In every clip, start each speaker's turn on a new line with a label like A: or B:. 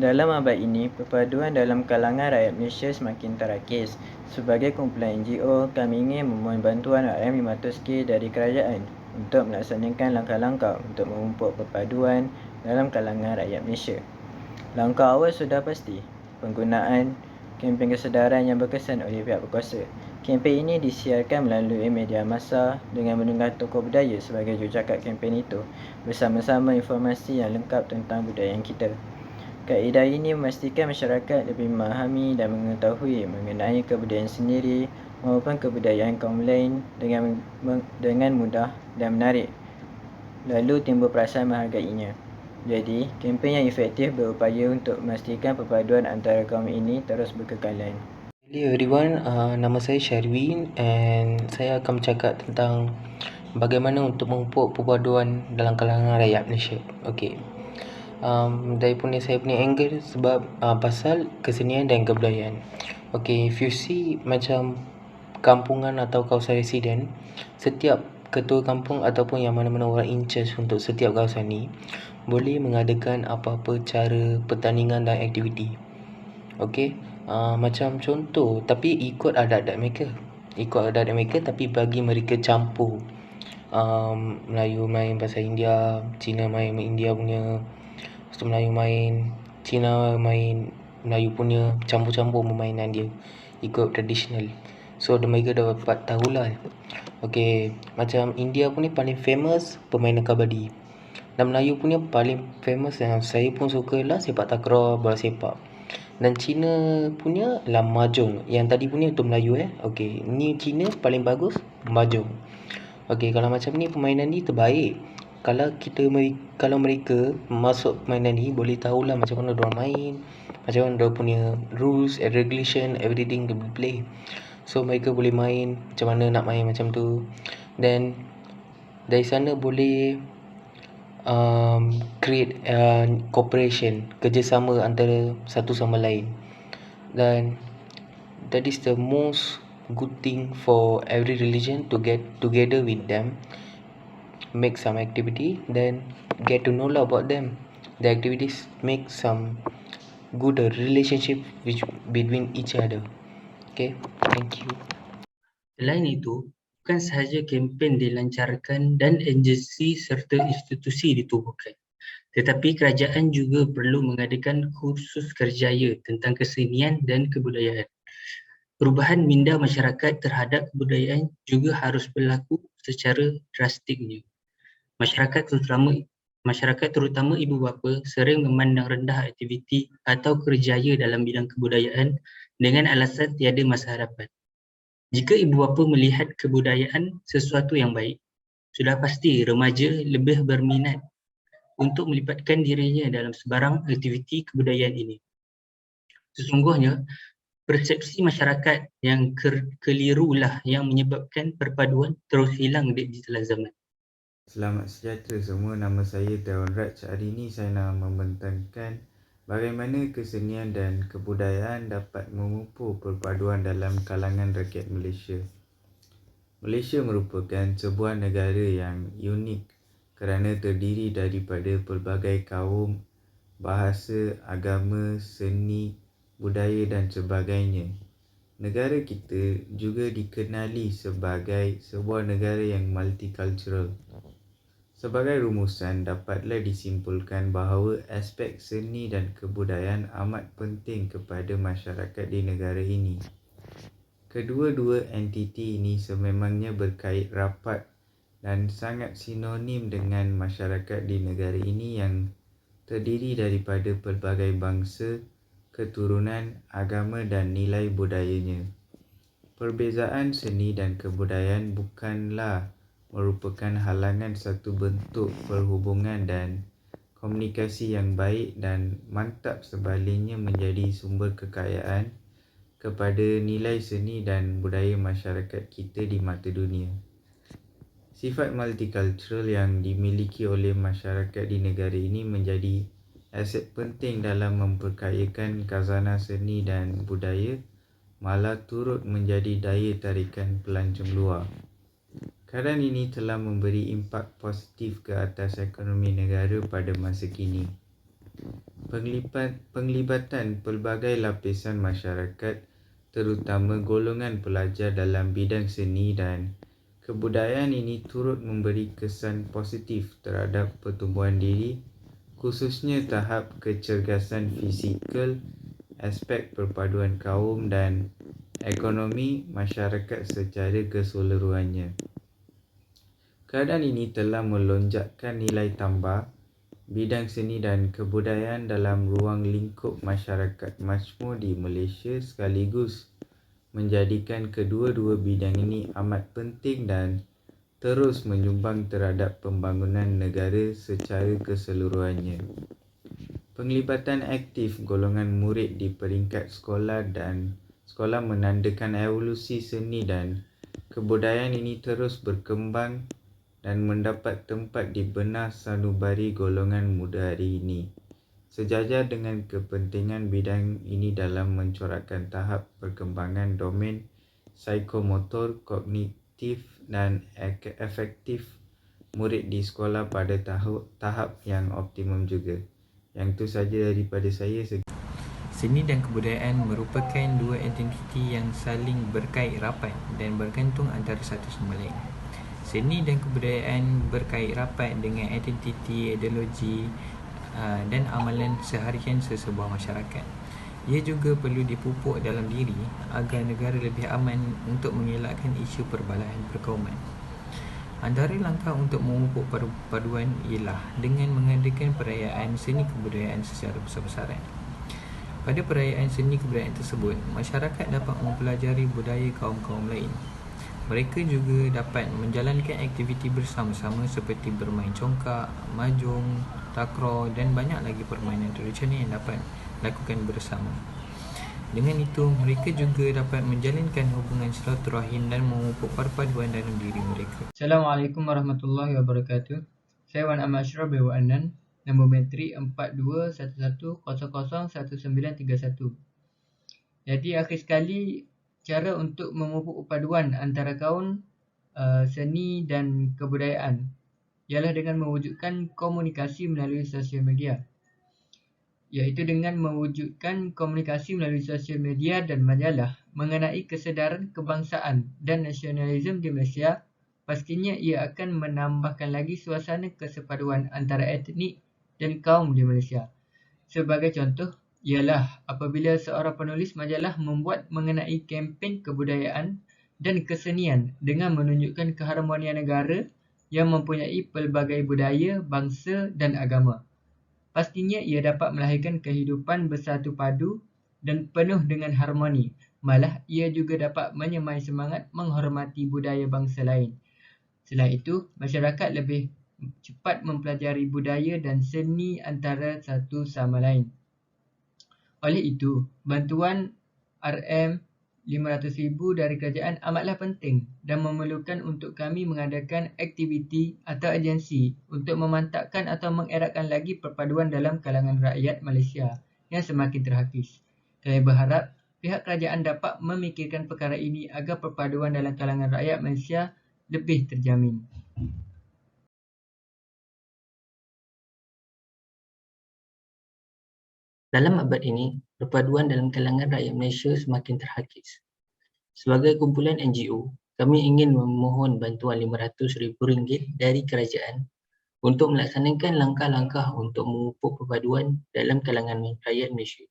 A: Dalam abad ini, perpaduan dalam kalangan rakyat Malaysia semakin terakis. Sebagai kumpulan NGO, kami ingin memohon bantuan RM500K dari kerajaan untuk melaksanakan langkah-langkah untuk memupuk perpaduan dalam kalangan rakyat Malaysia. Langkah awal sudah pasti, penggunaan kempen kesedaran yang berkesan oleh pihak berkuasa. Kempen ini disiarkan melalui media massa dengan mengundang tokoh budaya sebagai jurucakap kempen itu bersama-sama informasi yang lengkap tentang budaya kita. Kaedah ini memastikan masyarakat lebih memahami dan mengetahui mengenai kebudayaan sendiri maupun kebudayaan kaum lain dengan mudah dan menarik, lalu timbul perasaan menghargainya. Jadi, kempen yang efektif berupaya untuk memastikan perpaduan antara kaum ini terus berkekalan.
B: Hello everyone, nama saya Sharwin and saya akan bercakap tentang bagaimana untuk memupuk perpaduan dalam kalangan rakyat Malaysia. Okey. Daripada saya punya angle sebab pasal kesenian dan kebudayaan. Okey, if you see macam kampungan atau kawasan residen, setiap ketua kampung ataupun yang mana-mana orang in charge untuk setiap kawasan ni boleh mengadakan apa-apa cara pertandingan dan aktiviti. Okey, macam contoh tapi ikut adat-adat mereka tapi bagi mereka campur. Melayu main bahasa India, Cina main India punya, lepas tu Melayu main, Cina main Melayu punya, campur-campur permainan dia ikut tradisional. So mereka dapat tahulah. Okey, macam India pun ni paling famous permainan kabadi. Dan Melayu punya paling famous yang saya pun suka lah sepak takraw, bola sepak. Dan Cina punya lah mahjong. Yang tadi punya untuk Melayu Okey, ni Cina paling bagus mahjong. Okey, kalau macam ni permainan ni terbaik. Kalau mereka masuk permainan ni boleh tahulah macam mana diorang main, macam mana diorang punya rules and regulation, everything they will play. So mereka boleh main macam mana nak main macam tu. Dan dari sana boleh create cooperation, kerjasama antara satu sama lain. Dan that is the most good thing for every religion to get together with them, make some activity, then get to know about them. The activities make some good relationship between each other. Okay, thank you.
C: Selain itu, bukan sahaja kempen dilancarkan dan agensi serta institusi ditubuhkan, tetapi kerajaan juga perlu mengadakan kursus kerjaya tentang kesenian dan kebudayaan. Perubahan minda masyarakat terhadap kebudayaan juga harus berlaku secara drastiknya. Masyarakat terutama ibu bapa sering memandang rendah aktiviti atau kerjaya dalam bidang kebudayaan dengan alasan tiada masa hadapan. Jika ibu bapa melihat kebudayaan sesuatu yang baik, sudah pasti remaja lebih berminat untuk melibatkan dirinya dalam sebarang aktiviti kebudayaan ini. Sesungguhnya, persepsi masyarakat yang kelirulah yang menyebabkan perpaduan terus hilang di dalam zaman.
D: Selamat sejahtera semua, nama saya Dewan Raj. Hari ini saya nak membentangkan bagaimana kesenian dan kebudayaan dapat memupuk perpaduan dalam kalangan rakyat Malaysia. Malaysia merupakan sebuah negara yang unik kerana terdiri daripada pelbagai kaum, bahasa, agama, seni, budaya dan sebagainya. Negara kita juga dikenali sebagai sebuah negara yang multicultural. Sebagai rumusan, dapatlah disimpulkan bahawa aspek seni dan kebudayaan amat penting kepada masyarakat di negara ini. Kedua-dua entiti ini sememangnya berkait rapat dan sangat sinonim dengan masyarakat di negara ini yang terdiri daripada pelbagai bangsa, keturunan, agama dan nilai budayanya. Perbezaan seni dan kebudayaan bukanlah merupakan halangan satu bentuk perhubungan dan komunikasi yang baik dan mantap, sebaliknya menjadi sumber kekayaan kepada nilai seni dan budaya masyarakat kita di mata dunia. Sifat multicultural yang dimiliki oleh masyarakat di negara ini menjadi aset penting dalam memperkayakan khazanah seni dan budaya, malah turut menjadi daya tarikan pelancong luar. Keadaan ini telah memberi impak positif ke atas ekonomi negara pada masa kini. Penglibatan pelbagai lapisan masyarakat, terutama golongan pelajar dalam bidang seni dan kebudayaan ini turut memberi kesan positif terhadap pertumbuhan diri, khususnya tahap kecergasan fizikal, aspek perpaduan kaum dan ekonomi masyarakat secara keseluruhannya. Keadaan ini telah melonjakkan nilai tambah bidang seni dan kebudayaan dalam ruang lingkup masyarakat majmuk di Malaysia, sekaligus menjadikan kedua-dua bidang ini amat penting dan terus menyumbang terhadap pembangunan negara secara keseluruhannya. Penglibatan aktif golongan murid di peringkat sekolah menandakan evolusi seni dan kebudayaan ini terus berkembang dan mendapat tempat di benak sanubari golongan muda hari ini. Sejajar dengan kepentingan bidang ini dalam mencorakkan tahap perkembangan domen psikomotor, kognitif dan efektif murid di sekolah pada tahap yang optimum juga. Yang itu saja daripada saya.
A: Seni dan kebudayaan merupakan dua identiti yang saling berkait rapat dan bergantung antara satu sama lain. Seni dan kebudayaan berkait rapat dengan identiti, ideologi dan amalan seharian sesebuah masyarakat. Ia juga perlu dipupuk dalam diri agar negara lebih aman untuk mengelakkan isu perbalahan perkauman. Antara langkah untuk memupuk perpaduan ialah dengan mengadakan perayaan seni kebudayaan secara besar-besaran. Pada perayaan seni kebudayaan tersebut, masyarakat dapat mempelajari budaya kaum-kaum lain. Mereka juga dapat menjalankan aktiviti bersama-sama seperti bermain congkak, mahjong, takraw dan banyak lagi permainan tradisional yang dapat lakukan bersama. Dengan itu, mereka juga dapat menjalinkan hubungan silaturahim dan memupuk perpaduan dalam diri mereka.
E: Assalamualaikum warahmatullahi wabarakatuh. Saya Wan Ahmad Ashraf Bewa Anan, nombor menteri 4211001931. Jadi akhir sekali, cara untuk memupuk perpaduan antara kaum seni dan kebudayaan ialah dengan mewujudkan komunikasi melalui sosial media. Iaitu dengan mewujudkan komunikasi melalui sosial media dan majalah mengenai kesedaran kebangsaan dan nasionalisme di Malaysia, pastinya ia akan menambahkan lagi suasana kesepaduan antara etnik dan kaum di Malaysia. Sebagai contoh, ialah apabila seorang penulis majalah membuat mengenai kempen kebudayaan dan kesenian dengan menunjukkan keharmonian negara yang mempunyai pelbagai budaya, bangsa dan agama. Pastinya ia dapat melahirkan kehidupan bersatu padu dan penuh dengan harmoni. Malah ia juga dapat menyemai semangat menghormati budaya bangsa lain. Selain itu, masyarakat lebih cepat mempelajari budaya dan seni antara satu sama lain. Oleh itu, bantuan RM500,000 dari kerajaan amatlah penting dan memerlukan untuk kami mengadakan aktiviti atau agensi untuk memantapkan atau mengeratkan lagi perpaduan dalam kalangan rakyat Malaysia yang semakin terhakis. Kami berharap pihak kerajaan dapat memikirkan perkara ini agar perpaduan dalam kalangan rakyat Malaysia lebih terjamin.
C: Dalam abad ini, perpaduan dalam kalangan rakyat Malaysia semakin terhakis. Sebagai kumpulan NGO, kami ingin memohon bantuan RM500,000 dari kerajaan untuk melaksanakan langkah-langkah untuk memupuk perpaduan dalam kalangan rakyat Malaysia.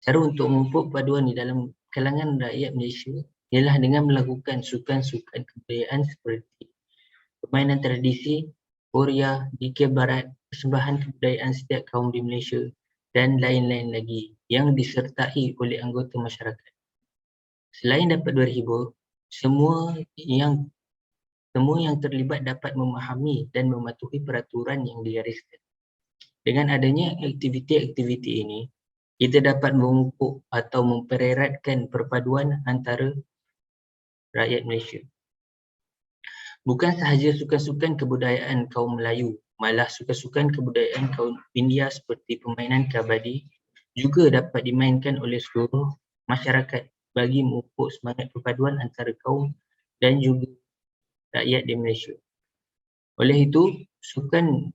C: Cara untuk memupuk perpaduan di dalam kalangan rakyat Malaysia ialah dengan melakukan sukan-sukan kebudayaan seperti permainan tradisi, Korea, Dikir Barat, persembahan kebudayaan setiap kaum di Malaysia dan lain-lain lagi yang disertai oleh anggota masyarakat. Selain dapat berhibur, semua yang terlibat dapat memahami dan mematuhi peraturan yang digariskan. Dengan adanya aktiviti-aktiviti ini, kita dapat memupuk atau mempereratkan perpaduan antara rakyat Malaysia. Bukan sahaja sukan-sukan kebudayaan kaum Melayu, malah sukan-sukan kebudayaan kaum India seperti permainan kabadi juga dapat dimainkan oleh seluruh masyarakat bagi memupuk semangat perpaduan antara kaum dan juga rakyat di Malaysia. Oleh itu, sukan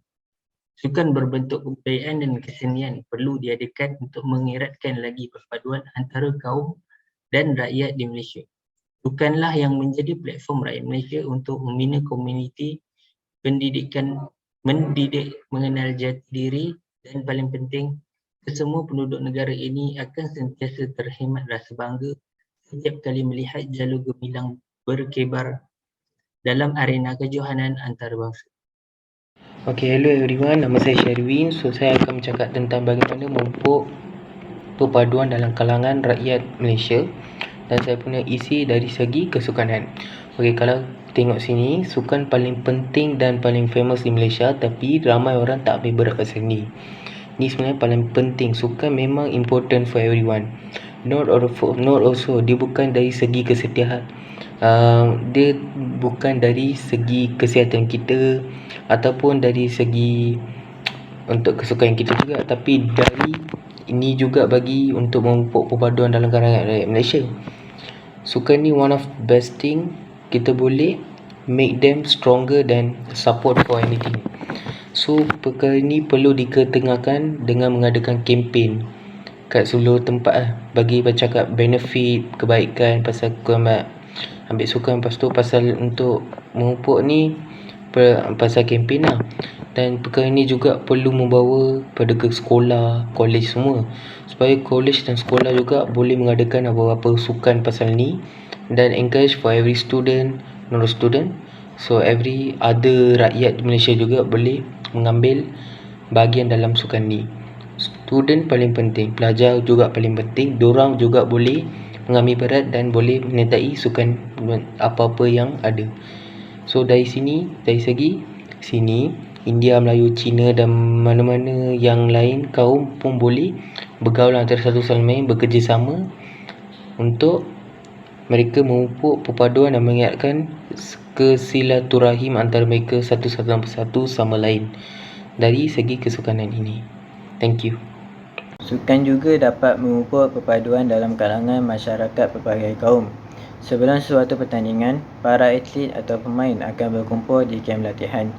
C: Sukan berbentuk kebudayaan dan kesenian perlu diadakan untuk mengeratkan lagi perpaduan antara kaum dan rakyat di Malaysia. Sukanlah yang menjadi platform rakyat Malaysia untuk membina komuniti pendidikan, mendidik, mengenal jati diri, dan paling penting, kesemua penduduk negara ini akan sentiasa terhemat rasa bangga setiap kali melihat jalur gemilang berkibar dalam arena kejohanan antarabangsa.
B: Okay, hello everyone. Nama saya Sherwin. So, saya akan bercakap tentang bagaimana memupuk perpaduan dalam kalangan rakyat Malaysia. Dan saya punya isi dari segi kesukanan. Okay, kalau tengok sini, sukan paling penting dan paling famous di Malaysia, tapi ramai orang tak ambil berat kat sini. Ni sebenarnya paling penting. Sukan memang important for everyone. Not also, dia bukan dari segi kesetiaan. Dia bukan dari segi kesihatan kita ataupun dari segi untuk kesukaan kita juga, tapi dari ini juga bagi untuk memupuk perpaduan dalam kalangan rakyat Malaysia. Sukan ni one of the best thing, kita boleh make them stronger than support for anything. So perkara ni perlu diketengahkan dengan mengadakan kempen kat seluruh tempat bagi bercakap benefit, kebaikan pasal ambil sukan. Lepas tu pasal untuk memupuk ni pasal kempen lah. Dan perkara ni juga perlu membawa pada ke sekolah, college semua, supaya college dan sekolah juga boleh mengadakan beberapa sukan pasal ni dan encourage for every student, non student, so every other rakyat Malaysia juga boleh mengambil bahagian dalam sukan ni. Student paling penting, pelajar juga paling penting, diorang juga boleh mengambil berat dan boleh menyertai sukan apa-apa yang ada. So dari segi sini, India, Melayu, Cina dan mana-mana yang lain kaum pun boleh bergaul antara satu sama lain, bekerjasama untuk mereka memupuk perpaduan dan mengingatkan kesilaturahim antara mereka satu sama lain dari segi kesukanan ini. Thank you.
A: Sukan juga dapat memupuk perpaduan dalam kalangan masyarakat pelbagai kaum. Sebelum suatu pertandingan, para atlet atau pemain akan berkumpul di kem latihan.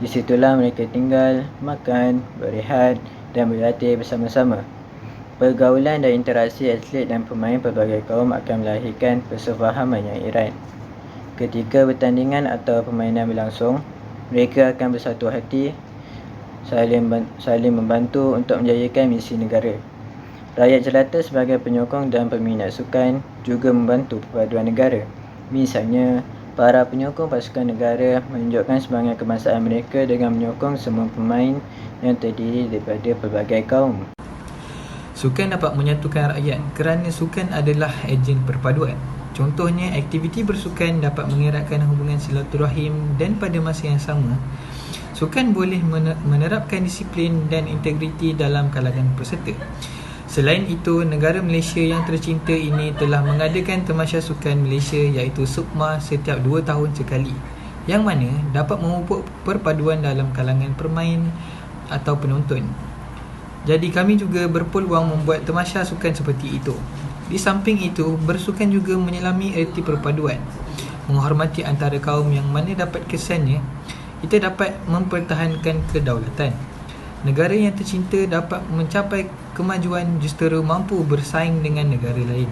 A: Di situlah mereka tinggal, makan, berehat dan berlatih bersama-sama. Pergaulan dan interaksi atlet dan pemain pelbagai kaum akan melahirkan persefahaman yang erat. Ketika pertandingan atau permainan berlangsung, mereka akan bersatu hati, saling membantu untuk menjayakan misi negara. Rakyat jelata sebagai penyokong dan peminat sukan juga membantu perpaduan negara. Misalnya, para penyokong pasukan negara menunjukkan semangat kebangsaan mereka dengan menyokong semua pemain yang terdiri daripada pelbagai kaum.
F: Sukan dapat menyatukan rakyat kerana sukan adalah ejen perpaduan. Contohnya, aktiviti bersukan dapat mengeratkan hubungan silaturahim dan pada masa yang sama, sukan boleh menerapkan disiplin dan integriti dalam kalangan peserta. Selain itu, negara Malaysia yang tercinta ini telah mengadakan Tamasya Sukan Malaysia iaitu SUKMA setiap 2 tahun sekali, yang mana dapat memupuk perpaduan dalam kalangan permain atau penonton. Jadi kami juga berpeluang membuat Tamasya Sukan seperti itu. Di samping itu, bersukan juga menyelami erti perpaduan, menghormati antara kaum yang mana dapat kesannya kita dapat mempertahankan kedaulatan. Negara yang tercinta dapat mencapai kemajuan justru mampu bersaing dengan negara lain.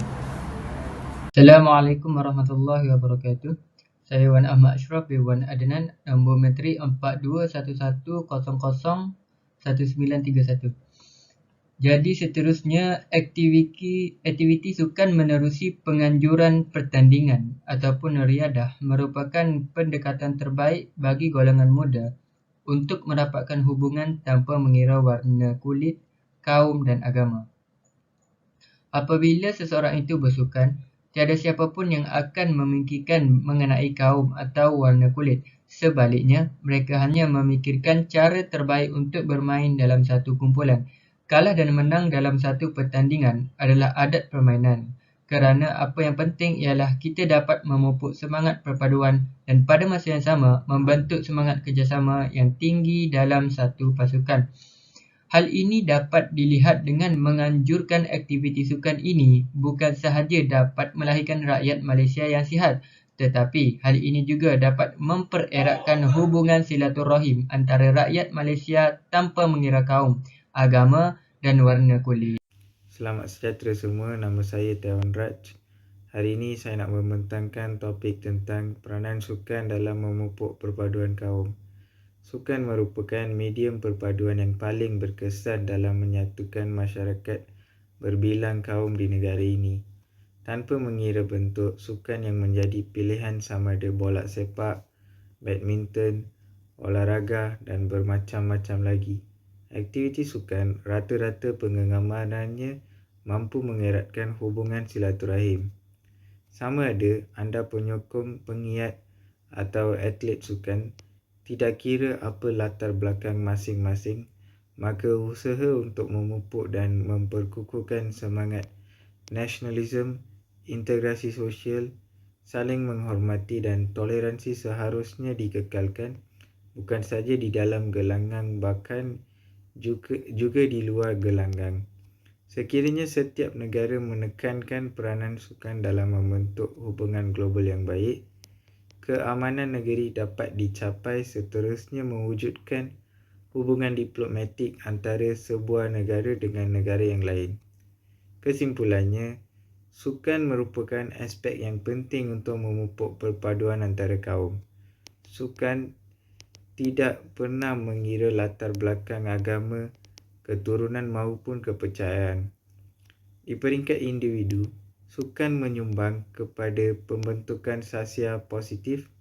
E: Assalamualaikum warahmatullahi wabarakatuh. Saya Wan Ahmad Ashraf bin Wan Adnan, nombor metrik 4211001931. Jadi seterusnya, aktiviti sukan menerusi penganjuran pertandingan ataupun riadah merupakan pendekatan terbaik bagi golongan muda untuk mendapatkan hubungan tanpa mengira warna kulit, kaum dan agama. Apabila seseorang itu bersukan, tiada siapa pun yang akan memikirkan mengenai kaum atau warna kulit. Sebaliknya, mereka hanya memikirkan cara terbaik untuk bermain dalam satu kumpulan. Kalah dan menang dalam satu pertandingan adalah adat permainan. Kerana apa yang penting ialah kita dapat memupuk semangat perpaduan dan pada masa yang sama membentuk semangat kerjasama yang tinggi dalam satu pasukan. Hal ini dapat dilihat dengan menganjurkan aktiviti sukan ini bukan sahaja dapat melahirkan rakyat Malaysia yang sihat, Tetapi hal ini juga dapat mempereratkan hubungan silaturahim antara rakyat Malaysia tanpa mengira kaum, agama dan warna kulit.
D: Selamat sejahtera semua, nama saya Dewan Raj. Hari ini saya nak membentangkan topik tentang peranan sukan dalam memupuk perpaduan kaum. Sukan merupakan medium perpaduan yang paling berkesan dalam menyatukan masyarakat berbilang kaum di negara ini. Tanpa mengira bentuk, sukan yang menjadi pilihan sama ada bola sepak, badminton, olahraga dan bermacam-macam lagi. Aktiviti sukan rata-rata pengengamanannya mampu mengeratkan hubungan silaturahim. Sama ada anda penyokong, pengiat atau atlet sukan, tidak kira apa latar belakang masing-masing, maka usaha untuk memupuk dan memperkukuhkan semangat nasionalisme, integrasi sosial, saling menghormati dan toleransi seharusnya dikekalkan, bukan saja di dalam gelanggang bahkan juga di luar gelanggang. Sekiranya setiap negara menekankan peranan sukan dalam membentuk hubungan global yang baik, keamanan negeri dapat dicapai, seterusnya mewujudkan hubungan diplomatik antara sebuah negara dengan negara yang lain. Kesimpulannya, sukan merupakan aspek yang penting untuk memupuk perpaduan antara kaum. Sukan tidak pernah mengira latar belakang agama, keturunan maupun kepercayaan. Di peringkat individu, sukan menyumbang kepada pembentukan sasial positif,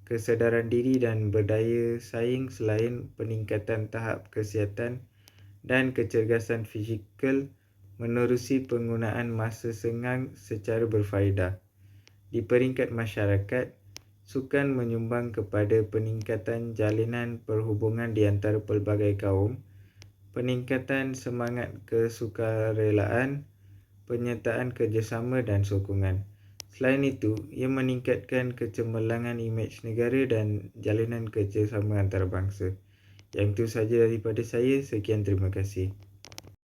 D: kesedaran diri dan berdaya saing selain peningkatan tahap kesihatan dan kecergasan fizikal menerusi penggunaan masa senggang secara berfaedah. Di peringkat masyarakat, sukan menyumbang kepada peningkatan jalinan perhubungan di antara pelbagai kaum, peningkatan semangat kesukarelaan, penyertaan kerjasama dan sokongan. Selain itu, ia meningkatkan kecemerlangan imej negara dan jalinan kerjasama antarabangsa. Yang itu sahaja daripada saya. Sekian, terima kasih.